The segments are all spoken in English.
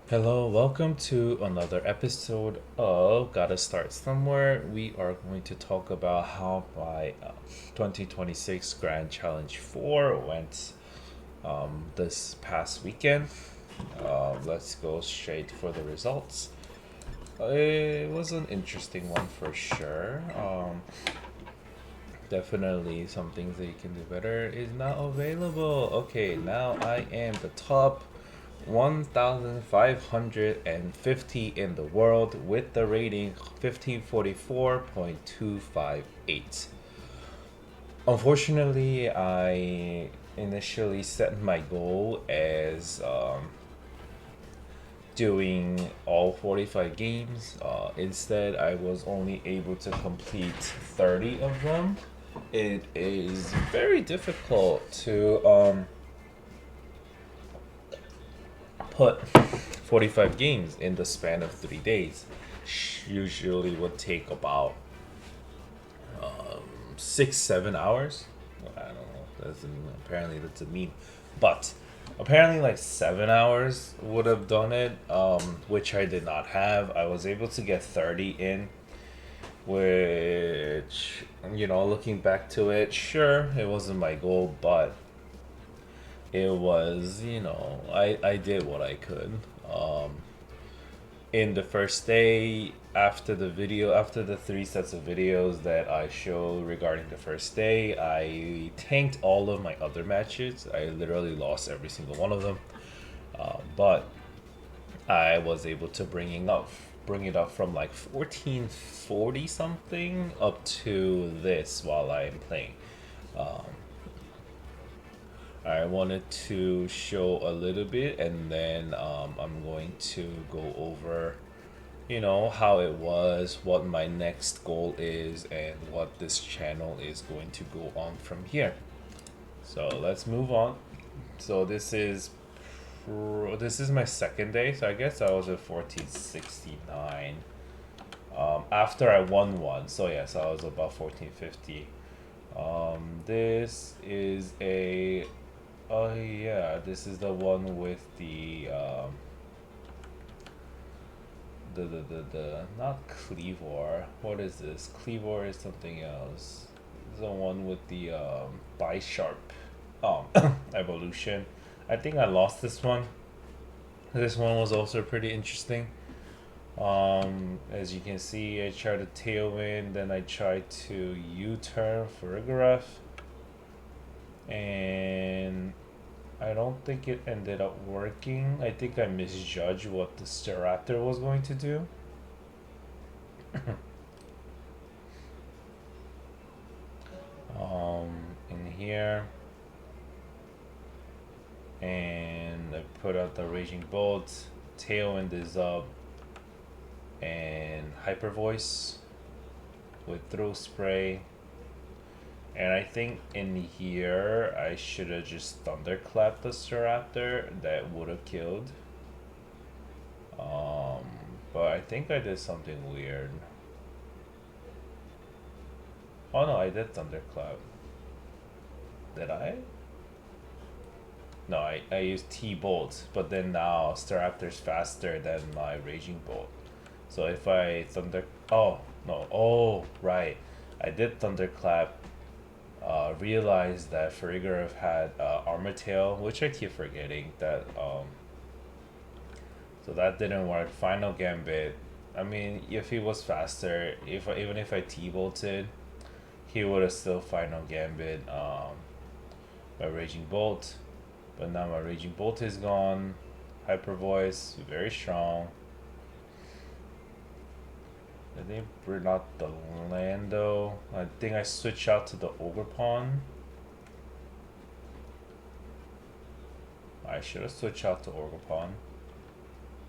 Hello, welcome to another episode of Gotta Start Somewhere. We are going to talk about how my 2026 Grand Challenge 4 went this past weekend. Let's go straight for the results. It was an interesting one for sure. Definitely some things that you can do better is not available. Okay, now I am the top 1,550 in the world with the rating 1544.258. Unfortunately, I initially set my goal as doing all 45 games. Instead, I was only able to complete 30 of them. It is very difficult to put 45 games in the span of 3 days. Usually would take about 6 7 hours. I don't know. Apparently that's a meme, but apparently like 7 hours would have done it. Which I did not have. I was able to get 30 in, which looking back to it, sure, it wasn't my goal, but it was, I did what I could. In the first day, after the three sets of videos that I showed regarding the first day, I tanked all of my other matches. I literally lost every single one of them. But I was able to bring it up from like 1440 something up to this while I am playing. I wanted to show a little bit, and then I'm going to go over, how it was, what my next goal is, and what this channel is going to go on from here. So let's move on. So this is my second day. So I guess I was at 1469. After I won one, so yes, I was about 1450. This is a Oh yeah, this is the one with the not Cleavor. What is this? Cleavor is something else. This is the one with the Bisharp um evolution. I think I lost this one. This one was also pretty interesting. As you can see, I tried to tailwind, then I tried to U-turn for Rigorough, and I don't think it ended up working. I think I misjudged what the Staraptor was going to do. In here, and I put out the Raging Bolt, Tailwind is up, and Hyper Voice with Throw Spray. And I think in here I should have just Thunderclapped the Staraptor. That would have killed. But I think I did something weird. Oh no, I did Thunderclap. Did I? No, I used T-Bolt, but then now Staraptor's faster than my Raging Bolt. So if I Thunder... Oh, no. Oh, right. I did Thunderclap. Realized that Farigiraf had Armor Tail, which I keep forgetting. So that didn't work. Final Gambit. I mean, if he was faster, even if I T-Bolted, he would have still Final Gambit my Raging Bolt. But now my Raging Bolt is gone. Hyper Voice, very strong. Did they bring out the Lando? I think I switch out to the Ogerpon. I should have switched out to Ogerpon.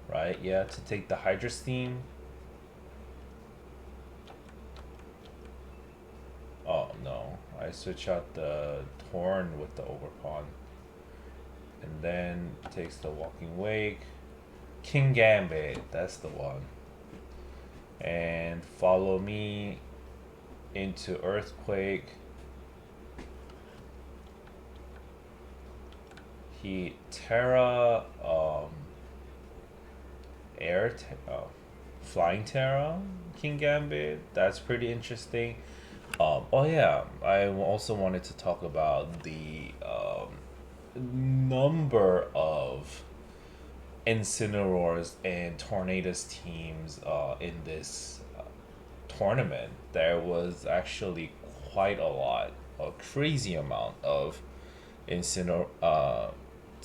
Right, yeah, to take the Hydra Steam. Oh no, I switch out the Torn with the Ogerpon. And then takes the Walking Wake. King Gambit, that's the one. And follow me into Earthquake. He Terra Flying Terra King Gambit. That's pretty interesting. Oh yeah, I also wanted to talk about the number of Incineroars and Tornadus teams in this tournament. There was actually quite a lot, a crazy amount of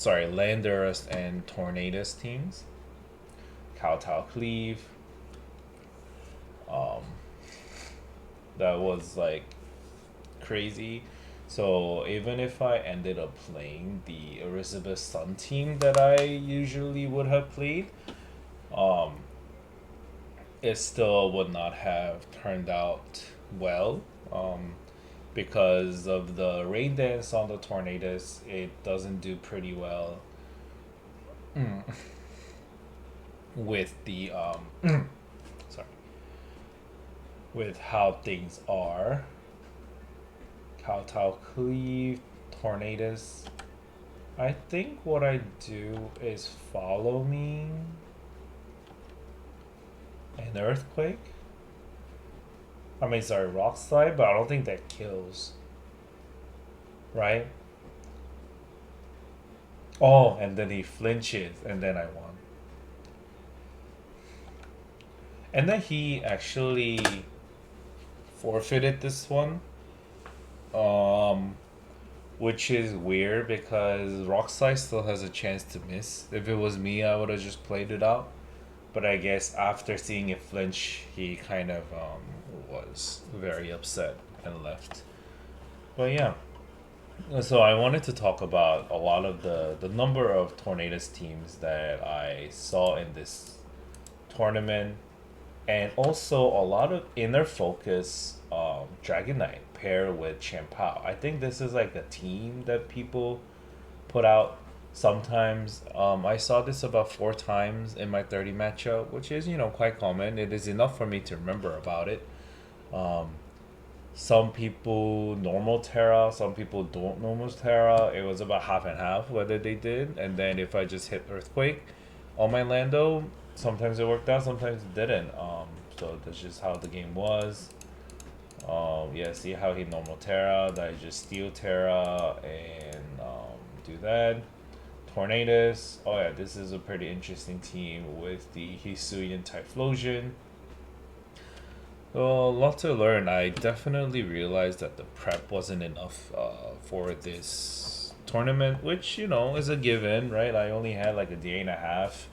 Landorus and Tornadus teams. Kowtow Cleave. Um, that was like crazy. So even if I ended up playing the Elizabeth Sun team that I usually would have played, um, it still would not have turned out well. Because of the rain dance on the Tornadus, it doesn't do pretty well with the sorry, with how things are. Kowtow Cleave, Tornadus. I think what I do is follow me an earthquake. I mean, sorry, rock slide, but I don't think that kills. Right? Oh, and then he flinches, and then I won. And then he actually forfeited this one. Which is weird because rock slide still has a chance to miss. If it was me, I would have just played it out. But I guess after seeing it flinch, he kind of was very upset and left. But yeah, so I wanted to talk about a lot of the number of Tornadus teams that I saw in this tournament, and also a lot of inner focus Dragonite pair with Champao. I think this is like a team that people put out sometimes. I saw this about 4 times in my 30 matchup, which is, quite common. It is enough for me to remember about it. Some people normal Terra, some people don't normal Terra. It was about half and half whether they did. And then if I just hit Earthquake on my Lando, sometimes it worked out, sometimes it didn't. So that's just how the game was. Yeah, see how he normal Terra, that I just steal Terra and do that. Tornadus. Oh yeah, this is a pretty interesting team with the Hisuian Typhlosion. Well, a lot to learn. I definitely realized that the prep wasn't enough for this tournament, which, is a given, right? I only had like a day and a half.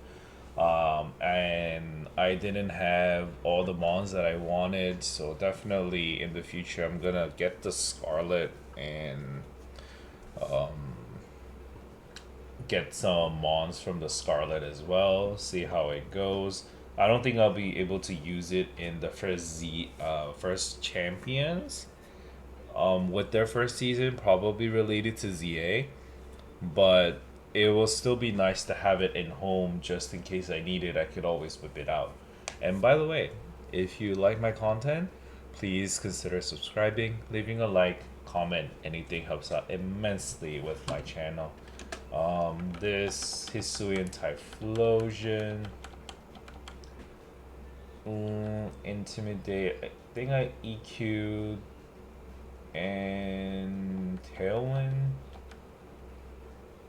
And I didn't have all the mons that I wanted, so definitely in the future I'm gonna get the Scarlet and get some mons from the Scarlet as well, see how it goes. I don't think I'll be able to use it in the first champions with their first season, probably related to ZA, but it will still be nice to have it in home just in case I need it. I could always whip it out. And by the way, if you like my content, please consider subscribing, leaving a like, comment. Anything helps out immensely with my channel. This Hisuian Typhlosion. Intimidate. I think I EQ'd and Tailwind.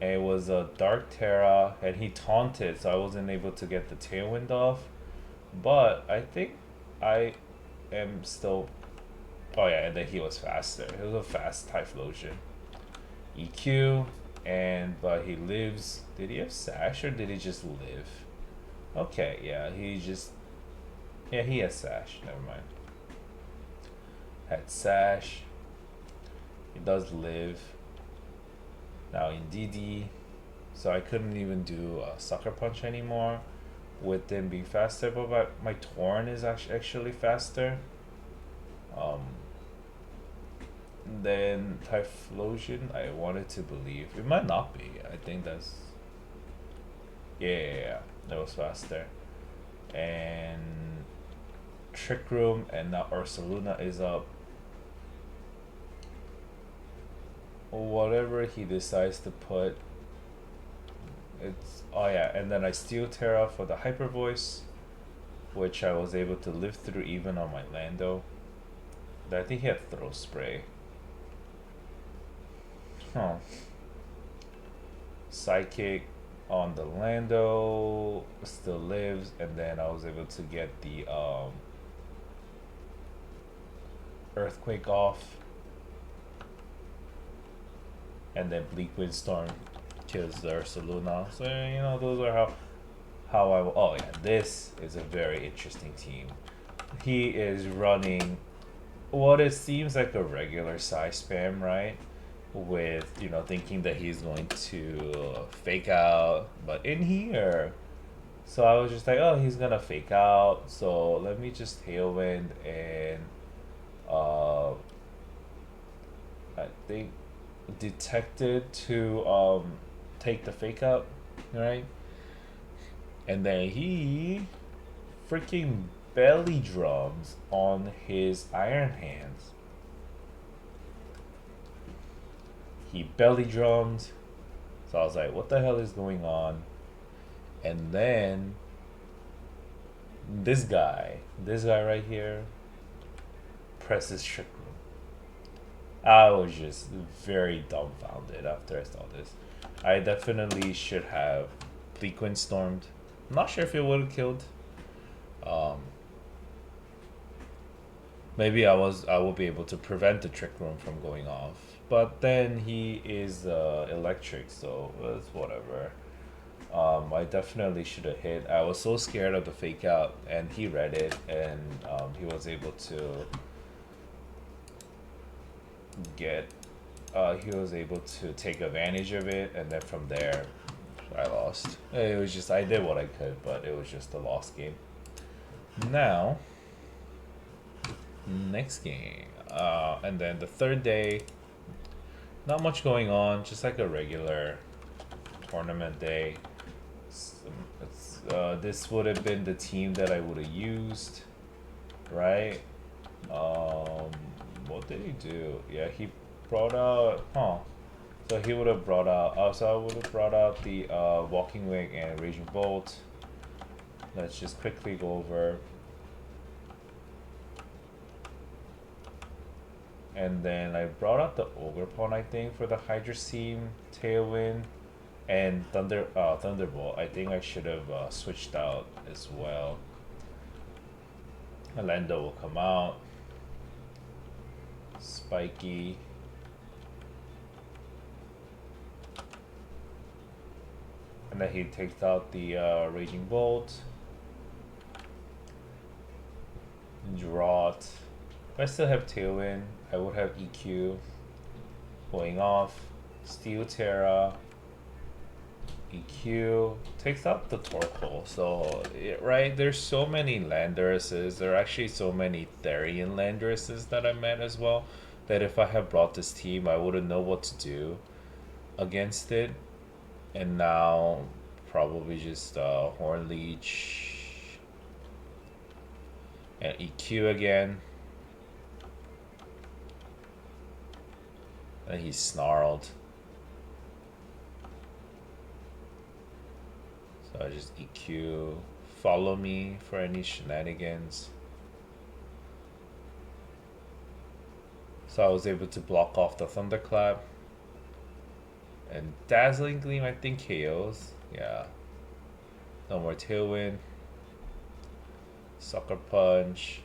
And it was a Dark Terra, and he taunted, so I wasn't able to get the Tailwind off. But I think I am still. Oh yeah, and then he was faster. It was a fast Typhlosion. EQ, but he lives. Did he have Sash or did he just live? Okay, yeah, he has Sash. Never mind. Had Sash. He does live. Now in DD, so I couldn't even do a Sucker Punch anymore with them being faster, but my Torn is actually faster. Then Typhlosion, I wanted to believe. It might not be. I think that's... Yeah, that was faster. And Trick Room, and now Ursaluna is up. Whatever he decides to put, it's oh yeah, and then I steal Terra for the Hyper Voice, which I was able to live through even on my Lando. I think he had Throw Spray. Huh. Psychic on the Lando still lives, and then I was able to get the Earthquake off, and then Bleak Windstorm kills the Ursaluna. So those are how I. Oh yeah, this is a very interesting team. He is running what it seems like a regular size spam, right? With thinking that he's going to fake out, but in here, so I was just like, oh, he's gonna fake out, so let me just Tailwind and I think detected to take the fake out, right? And then he freaking belly drums on his Iron Hands. He belly drummed. So I was like, what the hell is going on? And then this guy right here, presses Trick Room. I was just very dumbfounded after I saw this. I definitely should have Bleak Windstormed. I'm not sure if it would have killed. Maybe I will be able to prevent the Trick Room from going off. But then he is electric, so it's whatever. I definitely should have hit. I was so scared of the fake out, and he read it, and he was able to get. He was able to take advantage of it, and then from there, I lost. It was just I did what I could, but it was just a lost game. Now, next game, and then the third day. Not much going on, just like a regular tournament day. This would have been the team that I would have used, right? What did he do? Yeah, he brought out, So he would have brought out, so I would have brought out the Walking Wing and Raging Bolt. Let's just quickly go over. And then I brought out the Ogre Pawn, I think, for the Hydra Seam, Tailwind, and Thunderbolt. I think I should have switched out as well. Lando will come out. Spiky. And then he takes out the Raging Bolt. Drought. If I still have Tailwind, I would have EQ going off. Steel Terra. EQ takes out the Torkoal. So, right, there's so many Landorses. There are actually so many Therian Landorses that I met as well, that if I had brought this team, I wouldn't know what to do against it. And now, probably just Horn Leech and EQ again. And he snarled. So I just EQ, follow me for any shenanigans. So I was able to block off the Thunderclap. And Dazzling Gleam, I think KOs. Yeah. No more Tailwind. Sucker Punch.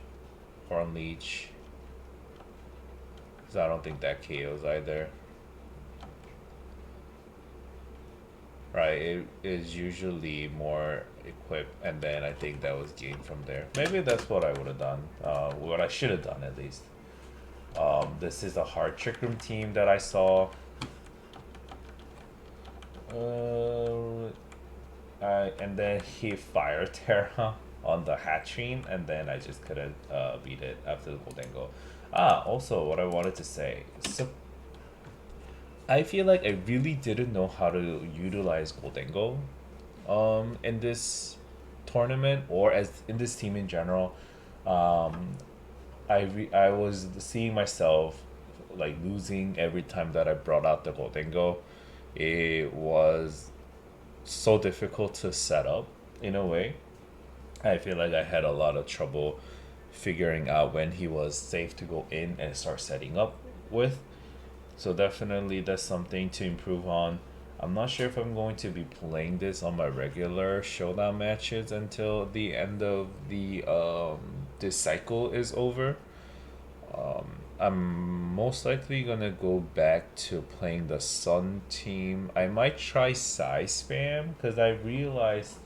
Horn Leech. Because I don't think that KOs either. Right, it is usually more equipped, and then I think that was gained from there. Maybe that's what I would have done. What I should have done, at least. This is a hard Trick Room team that I saw. And then he fired Terra on the Hatching, and then I just couldn't beat it after the Goldengo. Also, what I wanted to say. So, I feel like I really didn't know how to utilize Goldengo in this tournament, or as in this team in general. I was seeing myself like losing every time that I brought out the Goldengo. It was so difficult to set up in a way. I feel like I had a lot of trouble figuring out when he was safe to go in and start setting up with. So definitely that's something to improve on. I'm not sure if I'm going to be playing this on my regular showdown matches until the end of the this cycle is over. I'm most likely gonna go back to playing the Sun team. I might try Psy Spam because I realized.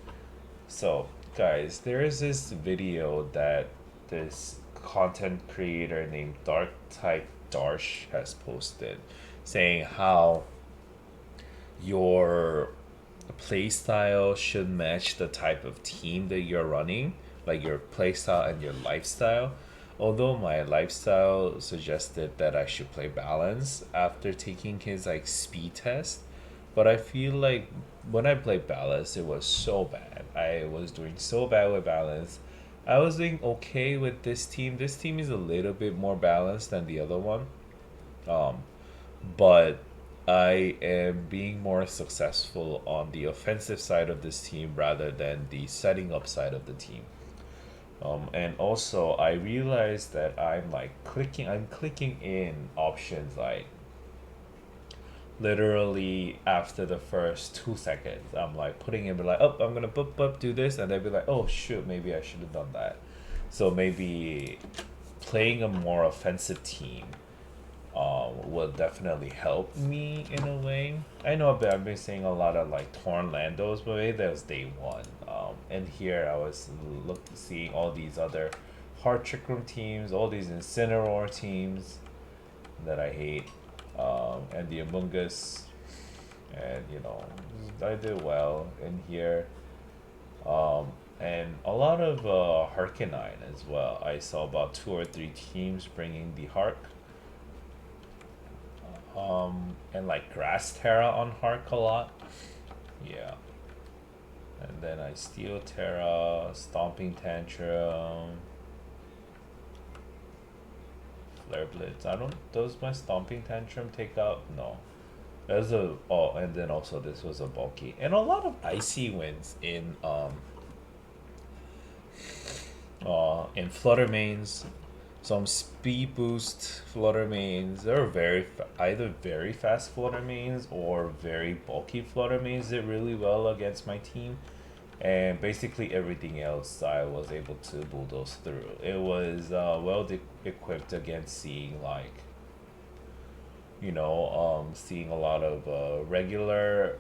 So, guys, there is this video that this content creator named Dark Type Darsh has posted saying how your playstyle should match the type of team that you're running, like your playstyle and your lifestyle. Although my lifestyle suggested that I should play balance after taking his like speed test, but I feel like when I played balance, it was so bad. I was doing so bad with balance. I was doing okay with this team. This team is a little bit more balanced than the other one. Um, but I am being more successful on the offensive side of this team rather than the setting up side of the team. And also I realized that I'm clicking in options like literally after the first 2 seconds. I'm like putting in like, oh, I'm gonna do this, and they'd be like, oh shoot, maybe I should have done that. So maybe playing a more offensive team will definitely help me in a way. I know I've been seeing a lot of like torn Landos, but maybe that was day one. And here I was seeing all these other hard trick room teams, all these Incineroar teams that I hate, and the Among Us, and I did well in here. And a lot of Harkenine as well. I saw about 2 or 3 teams bringing the Hark, and like Grass Terra on Hark a lot. Yeah. And then I Steel Terra, Stomping Tantrum, Flare Blitz. I don't. Does my Stomping Tantrum take out? No. There's a. Oh, and then also this was a bulky. And a lot of icy wins in Flutter Mains. Some speed boost Flutter Mains. They're either very fast Flutter Mains or very bulky Flutter Mains did really well against my team. And basically everything else I was able to bulldoze through. It was equipped against seeing like, seeing a lot of regular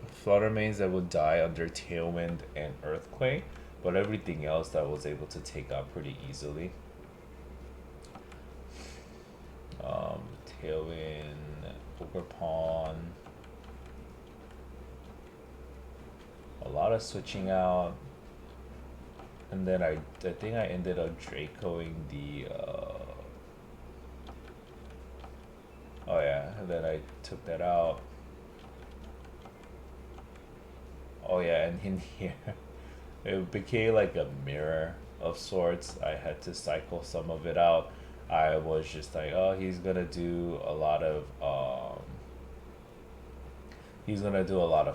Flutter Mains that would die under Tailwind and Earthquake, but everything else I was able to take out pretty easily. Tailwind, Poker Pawn, a lot of switching out, and then I think I ended up Dracoing the oh yeah, and then I took that out. Oh yeah, and in here it became like a mirror of sorts. I had to cycle some of it out. I was just like, oh, he's gonna do a lot of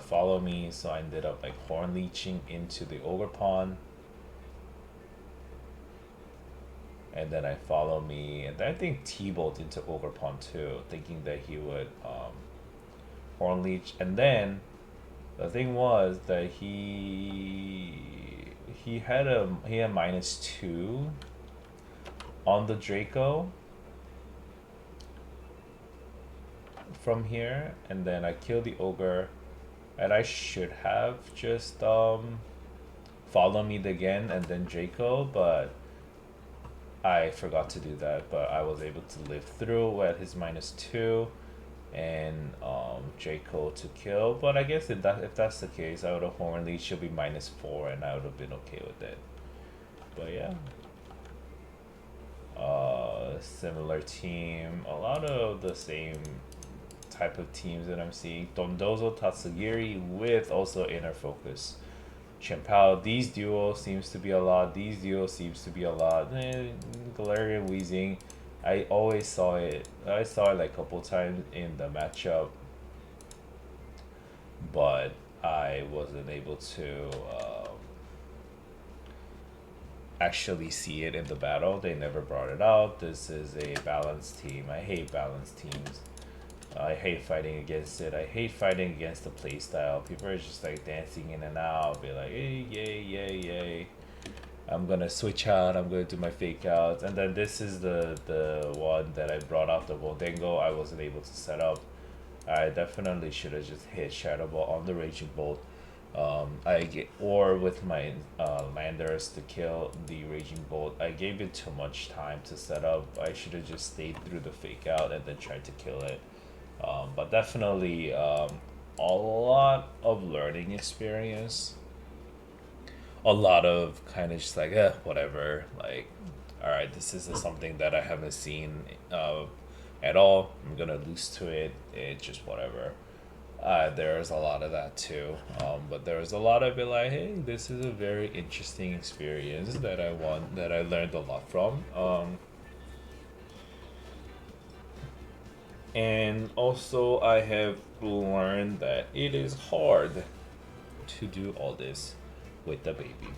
follow me, so I ended up like horn leeching into the ogre pawn, and then I follow me, and I think T-bolt into ogre pawn too, thinking that he would horn leech, and then the thing was that he had -2 on the Draco from here, and then I killed the ogre, and I should have just follow me again and then Draco, but I forgot to do that. But I was able to live through at his -2 and Draco to kill. But I guess if that's the case, I would have horn leech should be -4 and I would have been okay with it. But yeah. Similar team, a lot of the same type of teams that I'm seeing. Dondozo Tatsugiri with also Inner Focus. Chimpao, these duos seems to be a lot. Galarian Weezing, I always saw it. I saw it like a couple times in the matchup, but I wasn't able to actually see it in the battle. They never brought it out. This is a balanced team. I hate balanced teams. I hate fighting against it. I hate fighting against the playstyle. People are just like dancing in and out, be like, hey, yay, yay, yay. I'm gonna switch out, I'm gonna do my fake outs. And then this is the one that I brought out, the Voldengo. I wasn't able to set up. I definitely should have just hit Shadow Ball on the Raging Bolt. Or with my landers to kill the Raging Bolt. I gave it too much time to set up. I should have just stayed through the fake out and then tried to kill it. But definitely a lot of learning experience. A lot of kind of just like, whatever. Like, all right, this is something that I haven't seen at all. I'm gonna lose to it. It just whatever. There's a lot of that too. But there was a lot of it like, hey, this is a very interesting experience that I learned a lot from. And also, I have learned that it is hard to do all this with the baby.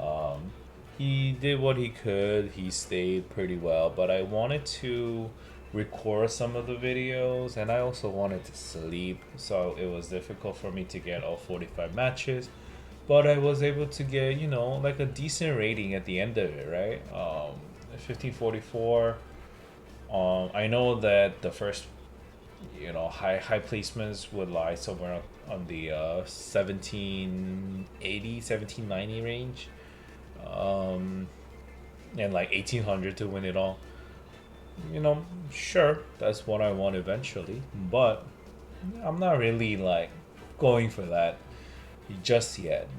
Um, he did what he could, he stayed pretty well, but I wanted to record some of the videos and I also wanted to sleep, so it was difficult for me to get all 45 matches. But I was able to get, like a decent rating at the end of it, right? 1544. I know that the first, high placements would lie somewhere on the 1780, 1790 range, and like 1800 to win it all. Sure, that's what I want eventually, but I'm not really like going for that just yet.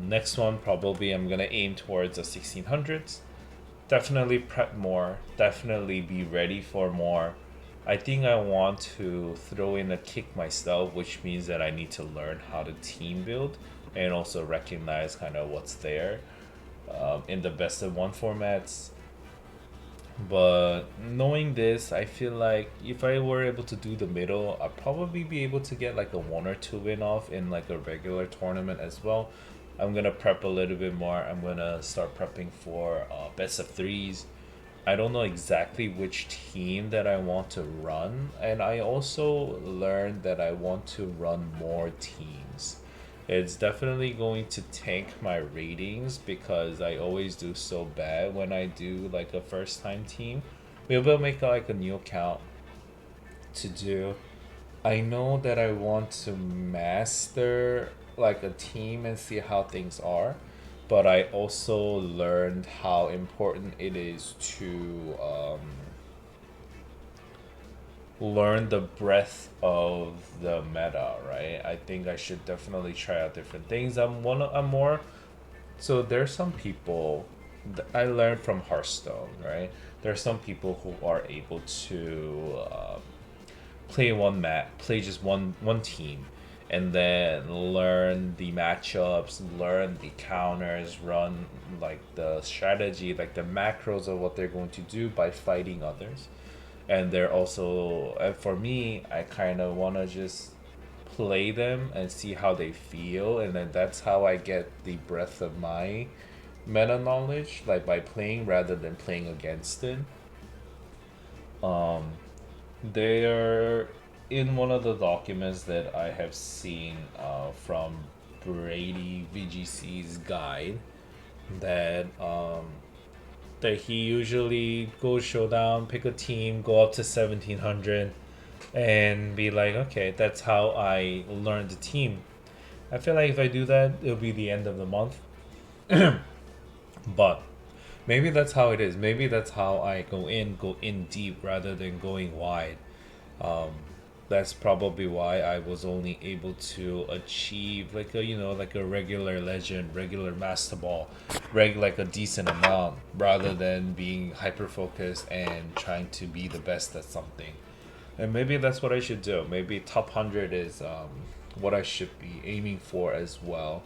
Next one probably I'm gonna aim towards the 1600s. Definitely prep more, definitely be ready for more. I think I want to throw in a kick myself, which means that I need to learn how to team build and also recognize kind of what's there in the best of one formats. But knowing this, I feel like if I were able to do the middle, I'd probably be able to get like a one or two win off in like a regular tournament as well. I'm gonna prep a little bit more. I'm gonna start prepping for best of threes. I don't know exactly which team that I want to run, and I also learned that I want to run more teams. It's definitely going to tank my ratings because I always do so bad when I do like a first time team. Maybe I'll make like a new account to do. I know that I want to master like a team and see how things are, but I also learned how important it is to learn the breadth of the meta, right? I think I should definitely try out different things. I'm more so there's some people I learned from Hearthstone, right? There's some people who are able to play just one team, and then learn the matchups, learn the counters, run like the strategy, like the macros of what they're going to do by fighting others. And they're also, and for me, I kind of want to just play them and see how they feel, and then that's how I get the breadth of my meta knowledge, like by playing rather than playing against it. um they're in one of the documents that I have seen from Brady VGC's guide that that he usually goes showdown, pick a team, go up to 1700, and be like, okay, that's how I learned the team. I feel like if I do that, it'll be the end of the month. But maybe that's how it is. Maybe that's how I go in deep rather than going wide. Um, that's probably why I was only able to achieve like a like a regular legend, regular master ball, like a decent amount rather than being hyper focused and trying to be the best at something. And maybe that's what I should do. Maybe top 100 is what I should be aiming for as well.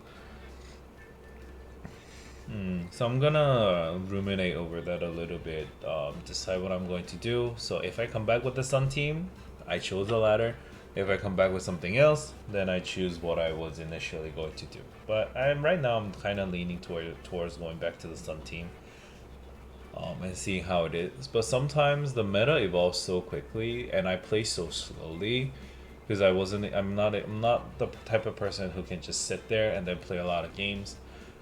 So I'm gonna ruminate over that a little bit, decide what I'm going to do. So if I come back with the Sun team, I chose the ladder. If I come back with something else, then I choose what I was initially going to do. But right now I'm kind of leaning towards going back to the Sun team, and seeing how it is. But sometimes the meta evolves so quickly, and I play so slowly because I'm not the type of person who can just sit there and then play a lot of games.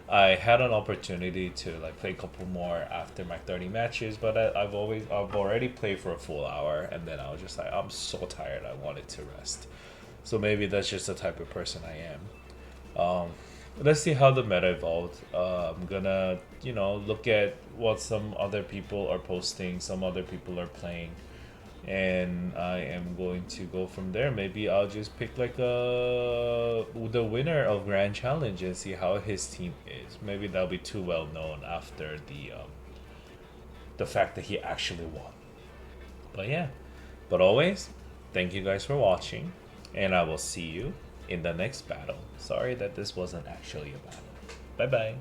I had an opportunity to like play a couple more after my 30 matches, but I've already played for a full hour, and then I was just like, I'm so tired, I wanted to rest. So maybe that's just the type of person I am. Let's see how the meta evolved. I'm gonna, look at what some other people are posting, some other people are playing, and I am going to go from there. Maybe I'll just pick like the winner of Grand Challenge and see how his team is. Maybe that'll be too well known after the fact that he actually won. But yeah, but always, thank you guys for watching, and I will see you in the next battle. Sorry that this wasn't actually a battle. Bye bye.